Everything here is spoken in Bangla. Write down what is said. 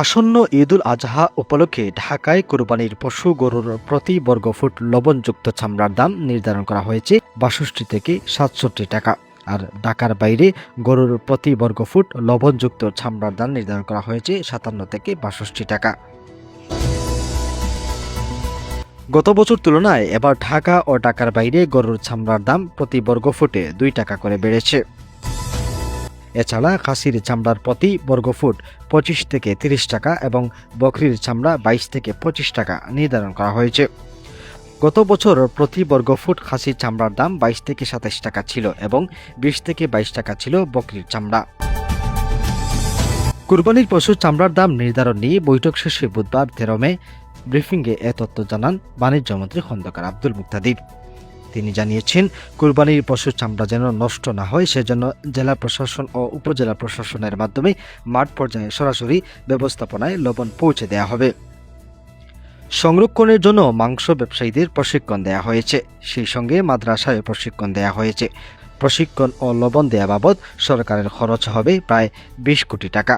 আসন্ন ঈদুল আজহা উপলক্ষে ঢাকায় কোরবানির পশু গরুর প্রতি বর্গফুট লবণযুক্ত চামড়ার দাম নির্ধারণ করা হয়েছে ৬২ থেকে ৬৭ টাকা। আর ঢাকার বাইরে গরুর প্রতি বর্গফুট লবণযুক্ত চামড়ার দাম নির্ধারণ করা হয়েছে ৫৭ থেকে ৬২ টাকা। গত বছর তুলনায় এবার ঢাকা ও ঢাকার বাইরে গরুর চামড়ার দাম প্রতি বর্গফুটে ২ টাকা করে বেড়েছে। এছাড়া খাসির চামড়ার প্রতি বর্গফুট ২৫ থেকে ৩০ টাকা এবং বকরির চামড়া ২২ থেকে ২৫ টাকা নির্ধারণ করা হয়েছে। গত বছর প্রতি বর্গফুট খাসির চামড়ার দাম ২২ থেকে ২৭ টাকা ছিল এবং ২০ থেকে ২২ টাকা ছিল বকরির চামড়া। কুরবানির পশু চামড়ার দাম নির্ধারণ নিয়ে বৈঠক শেষে বুধবার ১৩ মে ব্রিফিংয়ে এ তথ্য জানান বাণিজ্যমন্ত্রী খন্দকার আব্দুল মুক্তাদির। তিনি জানিয়েছেন, কুরবানির পশুর চামড়া যেন নষ্ট না হয় সেজন্য জেলা প্রশাসন ও উপজেলা প্রশাসনের মাধ্যমে মাঠ পর্যায়ে সরাসরি ব্যবস্থাপনায় লবণ পৌঁছে দেওয়া হবে। সংরক্ষণের জন্য মাংস ব্যবসায়ীদের প্রশিক্ষণ দেওয়া হয়েছে, সেই সঙ্গে মাদ্রাসায় প্রশিক্ষণ দেওয়া হয়েছে। প্রশিক্ষণ ও লবণ দেওয়া বাবদ সরকারের খরচ হবে প্রায় ২০ কোটি টাকা।